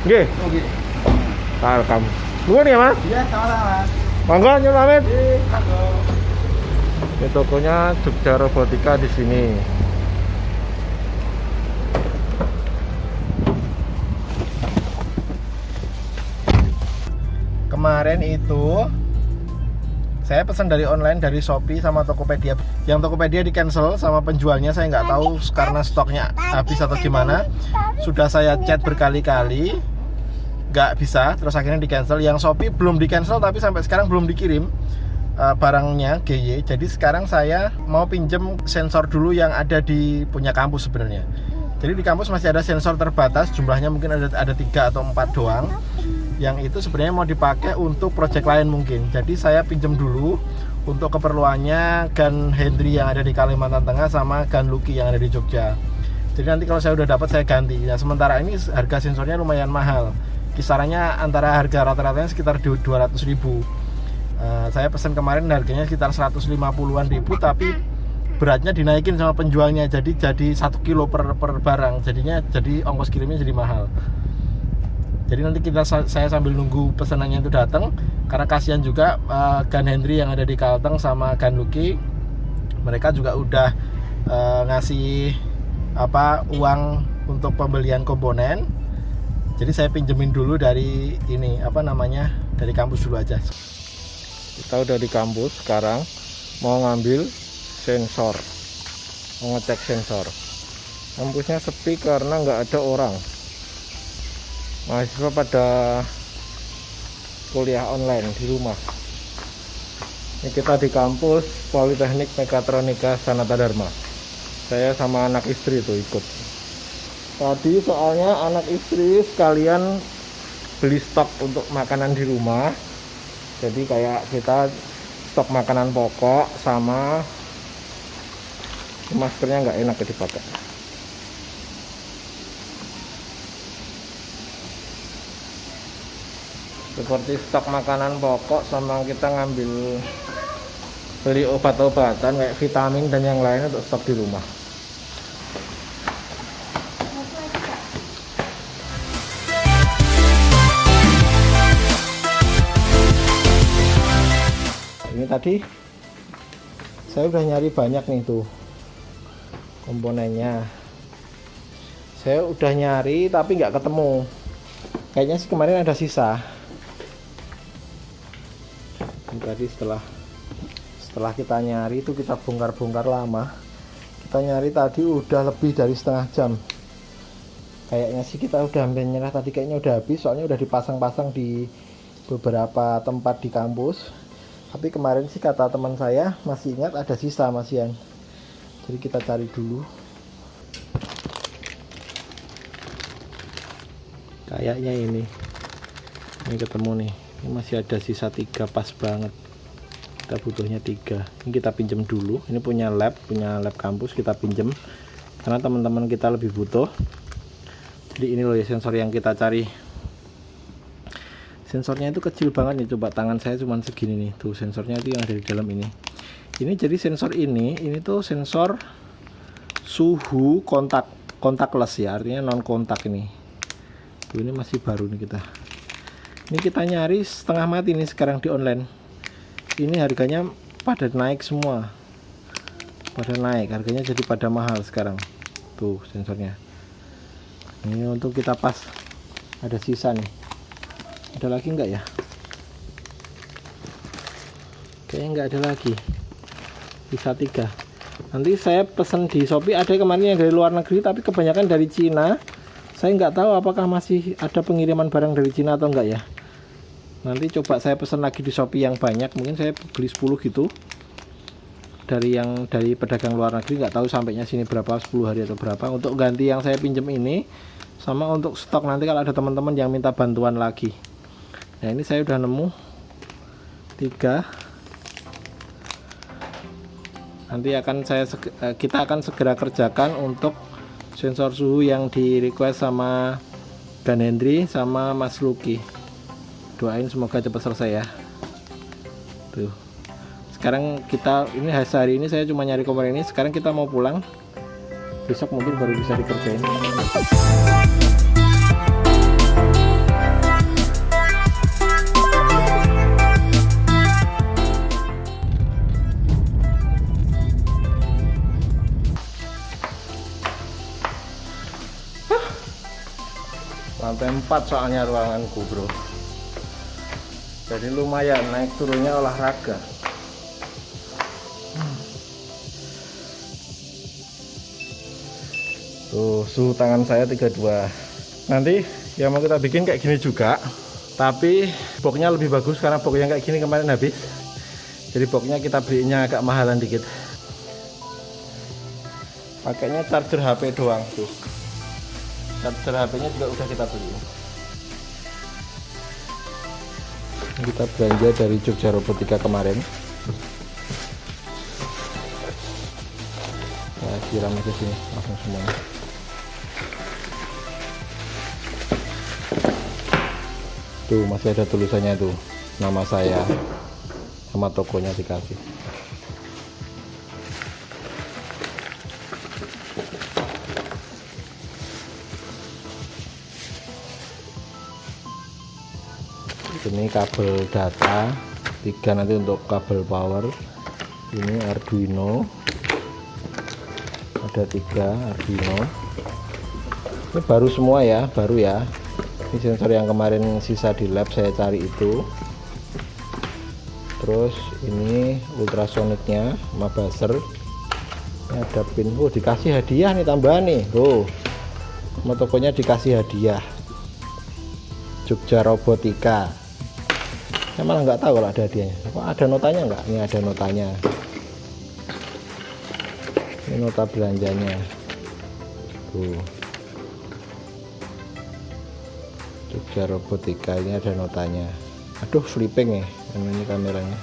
Nggih. Oke. Welcome. Nuwun ya, Mas. Iya, sama-sama. Monggo nyuwun pamit. Monggo. Ini tokonya Jogja Robotika di sini. Kemarin itu saya pesan dari online dari Shopee sama Tokopedia. Yang Tokopedia di cancel sama penjualnya, saya nggak tahu karena stoknya habis atau gimana. Sudah saya chat berkali-kali, nggak bisa. Terus akhirnya di cancel. Yang Shopee belum di cancel tapi sampai sekarang belum dikirim barangnya GY. Jadi sekarang saya mau pinjem sensor dulu yang ada di punya kampus sebenarnya. Jadi di kampus masih ada sensor terbatas, jumlahnya mungkin ada 3 atau 4 doang. Yang itu sebenarnya mau dipakai untuk project lain mungkin. Jadi saya pinjam dulu untuk keperluannya Gun Hendry yang ada di Kalimantan Tengah sama Gun Lucky yang ada di Jogja. Jadi nanti kalau saya udah dapat saya ganti. Nah sementara ini harga sensornya lumayan mahal. Kisarannya antara harga rata-ratanya sekitar 200.000. Saya pesan kemarin harganya sekitar 150-an ribu, tapi beratnya dinaikin sama penjualnya. Jadi 1 kilo per barang. Jadi ongkos kirimnya jadi mahal. Jadi nanti saya sambil nunggu pesanannya itu datang, karena kasihan juga Gun Hendry yang ada di Kalteng sama Gun Lucky, mereka juga udah ngasih uang untuk pembelian komponen. Jadi saya pinjemin dulu dari dari kampus dulu aja. Kita udah di kampus sekarang, mau ngambil sensor, mau ngecek sensor. Kampusnya sepi karena nggak ada orang. Mahasiswa pada kuliah online di rumah. Ini kita di kampus Politeknik Mekatronika Sanata Dharma. Saya sama anak istri tuh ikut. Tadi soalnya anak istri sekalian beli stok untuk makanan di rumah. Jadi kayak kita stok makanan pokok sama maskernya nggak enak dipakai. Seperti stok makanan pokok sama kita ngambil beli obat-obatan kayak vitamin dan yang lain untuk stok di rumah. Ini tadi saya udah nyari banyak nih tuh komponennya. Saya udah nyari tapi nggak ketemu. Kayaknya sih kemarin ada sisa. Tadi setelah kita nyari itu kita bongkar-bongkar lama. Kita nyari tadi udah lebih dari setengah jam. Kayaknya sih kita udah hampir nyerah tadi, kayaknya udah habis soalnya udah dipasang-pasang di beberapa tempat di kampus. Tapi kemarin sih kata teman saya masih ingat ada sisa masihan. Jadi kita cari dulu. Kayaknya ini ketemu nih. Ini masih ada sisa 3, pas banget. Kita butuhnya 3. Ini kita pinjam dulu. Ini punya lab kampus, kita pinjam karena teman-teman kita lebih butuh. Jadi ini loh ya sensor yang kita cari. Sensornya itu kecil banget nih, coba tangan saya cuman segini nih. Tuh sensornya itu yang ada di dalam ini. Ini jadi sensor ini tuh sensor suhu kontakless ya, artinya non kontak ini. Tuh ini masih baru nih kita. Ini kita nyari setengah mati nih sekarang di online. Ini harganya pada naik semua. Pada naik, harganya jadi pada mahal sekarang. Tuh sensornya. Ini untuk kita pas. Ada sisa nih. Ada lagi enggak ya? Kayaknya enggak ada lagi. Sisa 3. Nanti saya pesan di Shopee, ada kemarin yang dari luar negeri tapi kebanyakan dari Cina. Saya nggak tahu apakah masih ada pengiriman barang dari Cina atau enggak ya. Nanti coba saya pesan lagi di Shopee yang banyak, mungkin saya beli 10 gitu dari pedagang luar negeri. Nggak tahu sampainya sini berapa, 10 hari atau berapa, untuk ganti yang saya pinjam ini, sama untuk stok nanti kalau ada teman-teman yang minta bantuan lagi. Nah ini saya udah nemu 3. Nanti kita akan segera kerjakan untuk sensor suhu yang di request sama Gun Hendry sama Mas Lucky. Doain semoga cepat selesai ya. Tuh. Sekarang ini hari ini saya cuma nyari komponen ini. Sekarang kita mau pulang. Besok mungkin baru bisa dikerjain. lantai 4 soalnya ruanganku bro, jadi lumayan naik turunnya olahraga. Tuh suhu tangan saya 32. Nanti yang mau kita bikin kayak gini juga, tapi boxnya lebih bagus karena box yang kayak gini kemarin habis. Jadi boxnya kita belinya agak mahalan dikit. Pakainya charger HP doang tuh. Charger HP-nya juga udah kita beli. Kita belanja dari Jogja Robotika kemarin. Nah, siram ke sini langsung semuanya. Tuh masih ada tulisannya tuh, nama saya sama tokonya dikasih. Ini kabel data 3 nanti untuk kabel power. Ini Arduino, ada 3 Arduino. Ini baru semua ya, baru ya. Ini sensor yang kemarin sisa di lab saya cari itu. Terus ini ultrasoniknya sama buzzer. Ini ada pin. Oh dikasih hadiah nih, tambahan nih. Oh sama tokonya dikasih hadiah Jogja Robotika. Saya malah nggak tahu kalau ada hadiahnya. Apa ada notanya nggak? Ini ada notanya. Ini nota belanjanya. Tuh. Jogja Robotika, ini ada notanya. Aduh flipping ya ini kameranya.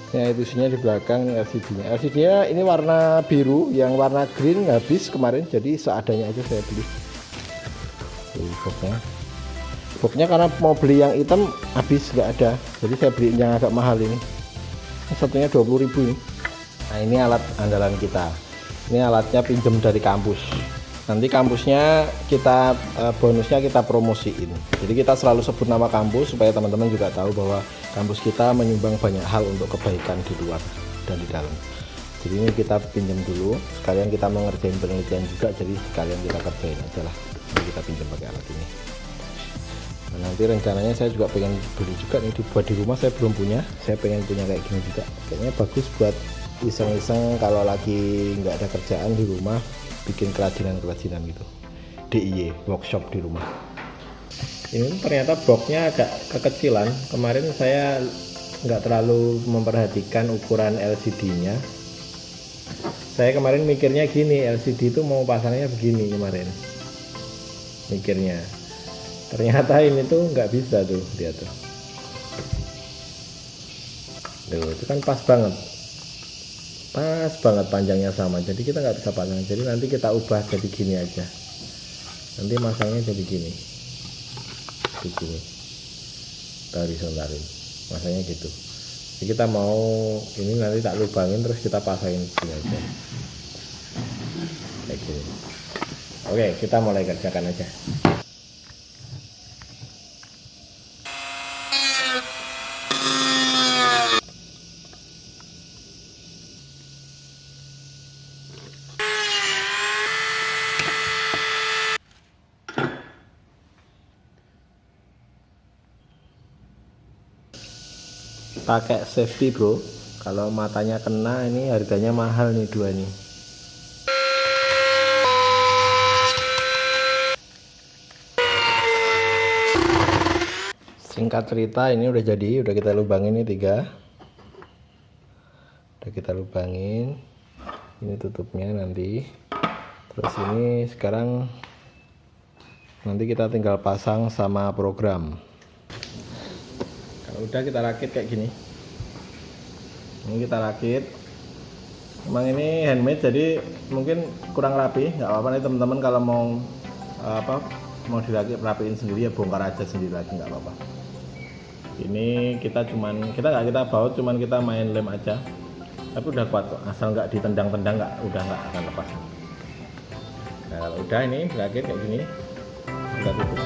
Ini isinya di belakang, ini LCD-nya. LCD-nya ini warna biru, yang warna green habis kemarin, jadi seadanya aja saya beli. Boxnya. Boxnya karena mau beli yang hitam habis nggak ada, jadi saya beli yang agak mahal ini. Satunya 20.000 ini. Nah ini alat andalan kita. Ini alatnya pinjem dari kampus. Nanti kampusnya kita bonusnya kita promosiin. Jadi kita selalu sebut nama kampus supaya teman-teman juga tahu bahwa kampus kita menyumbang banyak hal untuk kebaikan di luar dan di dalam. Jadi ini kita pinjam dulu, sekalian kita mengerjain penelitian juga, jadi sekalian kita kerjain aja lah. Ini kita pinjam pakai alat ini. Nah, nanti rencananya saya juga pengen beli juga nih dibuat di rumah, saya belum punya. Saya pengen punya kayak gini juga. Kayaknya bagus buat iseng-iseng kalau lagi nggak ada kerjaan di rumah, bikin kerajinan-kerajinan gitu. DIY workshop di rumah. Ini ternyata boxnya agak kekecilan. Kemarin saya nggak terlalu memperhatikan ukuran LCD-nya. Saya kemarin mikirnya gini, LCD itu mau pasangnya begini kemarin. Mikirnya. Ternyata ini tuh nggak bisa tuh, dia tuh. Tuh, itu kan pas banget. Pas banget panjangnya sama, jadi kita nggak bisa pasang. Jadi nanti kita ubah jadi gini aja, nanti masangnya jadi gini, begini, horizontalin masangnya gitu. Jadi kita mau ini nanti tak lubangin terus kita pasangin gini aja kayak gini. Oke, kita mulai kerjakan aja. Pakai safety bro, kalau matanya kena ini harganya mahal nih dua nih. Singkat cerita ini udah jadi, udah kita lubangin nih 3, udah kita lubangin. Ini tutupnya nanti. Terus ini sekarang nanti kita tinggal pasang sama program. Udah kita rakit kayak gini. Ini kita rakit. Emang ini handmade jadi mungkin kurang rapi, nggak apa-apa nih teman-teman, kalau mau mau dirakit rapiin sendiri ya bongkar aja sendiri lagi, nggak apa-apa. Ini kita nggak kita baut, cuman kita main lem aja. Tapi udah kuat kok, asal nggak ditendang-tendang udah nggak akan lepas. Nah kalau udah ini dirakit kayak gini, kita tutup.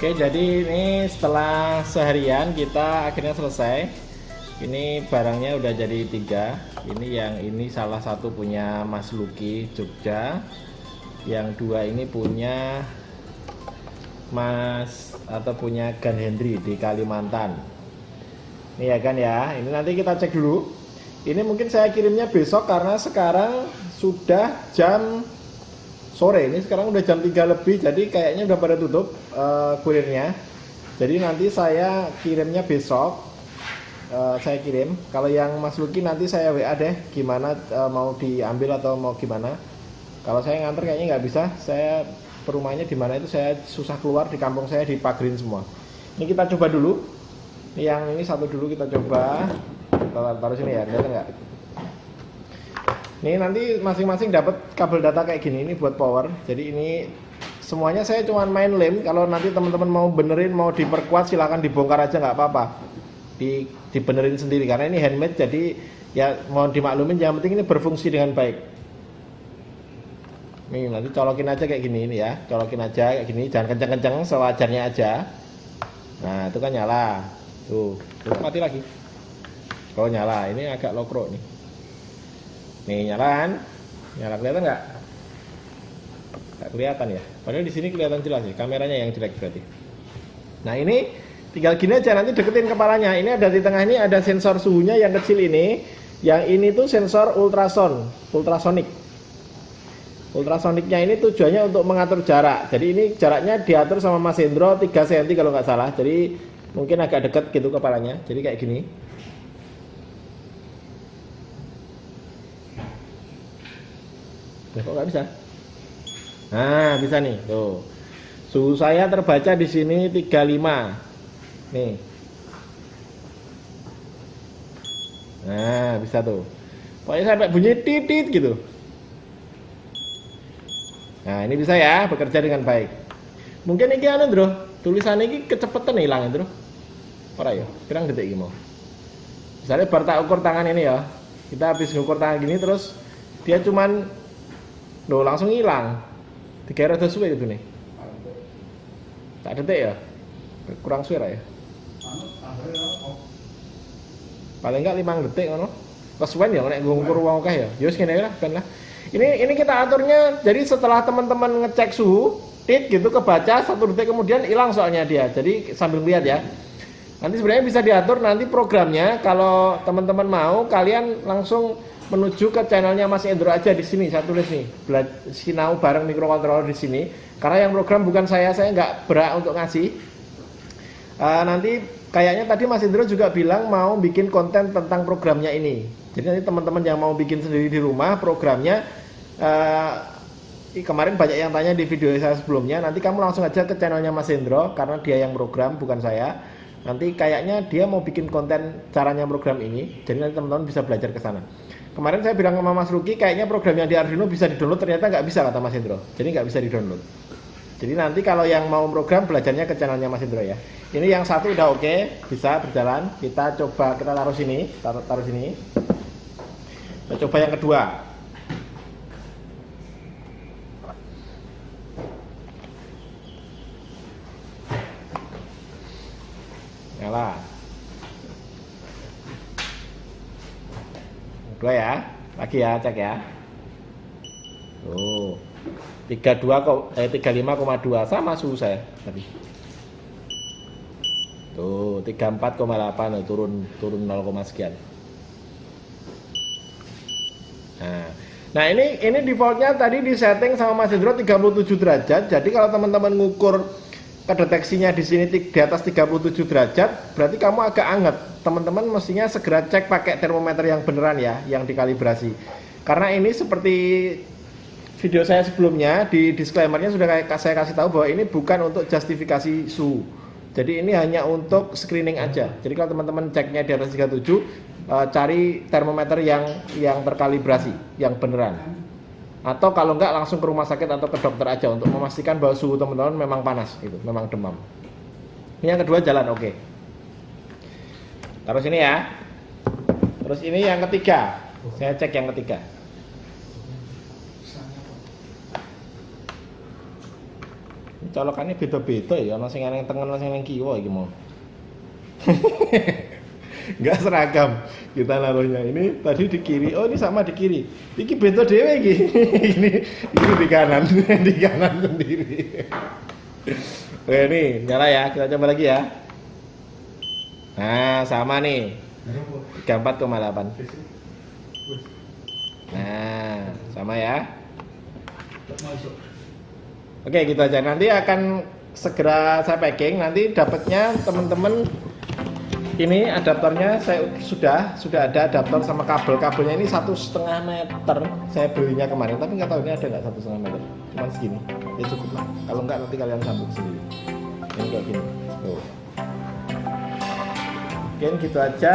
Oke, jadi ini setelah seharian kita akhirnya selesai. Ini barangnya udah jadi 3. Ini yang ini salah satu punya Mas Luki Jogja, yang 2 ini punya Mas atau punya Gan Hendri di Kalimantan. Ini ya kan ya. Ini nanti kita cek dulu. Ini mungkin saya kirimnya besok karena sekarang sudah jam sore. Ini sekarang udah jam 3 lebih, jadi kayaknya udah pada tutup kurirnya. Jadi nanti saya kirimnya besok. Saya kirim. Kalau yang Mas Luki nanti saya WA deh, gimana mau diambil atau mau gimana. Kalau saya nganter kayaknya nggak bisa. Saya rumahnya di mana itu saya susah keluar, di kampung saya dipagerin semua. Ini kita coba dulu. Yang ini satu dulu kita coba. Taruh sini ya, kelihatan nggak? Nih nanti masing-masing dapat kabel data kayak gini. Ini buat power. Jadi ini semuanya saya cuma main lem. Kalau nanti teman-teman mau benerin, mau diperkuat, silahkan dibongkar aja, nggak apa-apa. Dibenerin sendiri karena ini handmade, jadi ya mohon dimaklumin, yang penting ini berfungsi dengan baik. Nih nanti colokin aja kayak gini ini ya, colokin aja kayak gini, jangan kenceng-kenceng, sewajarnya aja. Nah itu kan nyala, tuh mati lagi. Kalau nyala, ini agak lokro nih. Nih nyala kan, nyala, kelihatan nggak? Nggak kelihatan ya, padahal di sini kelihatan jelas sih, kameranya yang jelek berarti. Nah ini tinggal gini aja, nanti deketin kepalanya. Ini ada di tengah, ini ada sensor suhunya yang kecil ini. Yang ini tuh sensor ultrasonik. Ultrasoniknya ini tujuannya untuk mengatur jarak. Jadi ini jaraknya diatur sama Mas Hendro 3 cm kalau nggak salah. Jadi mungkin agak dekat gitu kepalanya. Jadi kayak gini. Kok nggak bisa? Nah bisa nih, tuh. Suhu saya terbaca di sini 35. Nih. Nah, bisa tuh. Pokoknya sampai bunyi titit gitu. Nah, ini bisa ya, bekerja dengan baik. Mungkin ini anu, Bro. Tulisan ini kecepetan hilang, Bro. Ora ya, pirang detik iki mau. Misalnya bar tak ukur tangan ini ya. Kita habis ngukur tangan gini terus dia cuman langsung hilang. Dikira rada suwe itu nih. Tak detik ya. Kurang suwe ya. Paling enggak 5 detik ngono. Kesuwen ya nek ngukur wong akeh ya. Ya wis ngene lah ben lah. Ini kita aturnya, jadi setelah teman-teman ngecek suhu, tit gitu kebaca 1 detik kemudian hilang soalnya dia. Jadi sambil lihat ya. Nanti sebenarnya bisa diatur nanti programnya, kalau teman-teman mau kalian langsung menuju ke channelnya Mas Hendro aja di sini. Saya tulis nih, sinau bareng microcontroller di sini. Karena yang program bukan saya nggak berhak untuk ngasih. Nanti kayaknya tadi Mas Hendro juga bilang mau bikin konten tentang programnya ini. Jadi nanti teman-teman yang mau bikin sendiri di rumah programnya, kemarin banyak yang tanya di video saya sebelumnya. Nanti kamu langsung aja ke channelnya Mas Hendro karena dia yang program bukan saya. Nanti kayaknya dia mau bikin konten caranya program ini. Jadi nanti teman-teman bisa belajar ke sana. Kemarin saya bilang sama Mas Luki kayaknya program yang di Arduino bisa di-download, ternyata nggak bisa kata Mas Hendro. Jadi nggak bisa di-download. Jadi nanti kalau yang mau program belajarnya ke channelnya Mas Hendro ya. Ini yang satu udah oke, bisa berjalan. Kita coba, kita taruh sini, taruh sini. Kita coba yang kedua. Nyala. Kedua ya, lagi ya, cek ya. Tuh. 35,2 sama suhu saya tadi. Tuh 34,8 turun 0, sekian. Nah ini defaultnya tadi di setting sama Mas Hendro 37 derajat. Jadi kalau teman-teman ngukur kedeteksinya di sini di atas 37 derajat, berarti kamu agak anget. Teman-teman mestinya segera cek pakai termometer yang beneran ya, yang dikalibrasi. Karena ini seperti video saya sebelumnya di disclaimernya sudah saya kasih tahu bahwa ini bukan untuk justifikasi suhu. Jadi ini hanya untuk screening aja. Jadi kalau teman-teman ceknya di atas 37, cari termometer yang terkalibrasi, yang beneran. Atau kalau enggak langsung ke rumah sakit atau ke dokter aja untuk memastikan bahwa suhu teman-teman memang panas, gitu, memang demam. Ini yang kedua jalan, oke. Taruh sini ya. Terus ini yang ketiga. Saya cek yang ketiga. Colokannya beda-beda ya, ono sing nang tengen, ono sing nang kiwa iki mau. nggak seragam kita naruhnya. Ini tadi di kiri, oh ini sama di kiri. Iki bento dewe iki. ini di kanan, di kanan sendiri. Oke nih, nyala ya. Kita coba lagi ya. Nah, sama nih. 34,8. Nah, sama ya. Oke, gitu aja. Nanti akan segera saya packing. Nanti dapatnya teman-teman. Ini adaptornya saya sudah ada adaptor sama kabelnya ini 1,5 meter. Saya belinya kemarin, tapi nggak tahu ini ada nggak 1,5 meter. Cuman segini, ya cukup lah. Kalau nggak nanti kalian sambung sendiri. Ini kayak gini. Tuh. Mungkin gitu aja.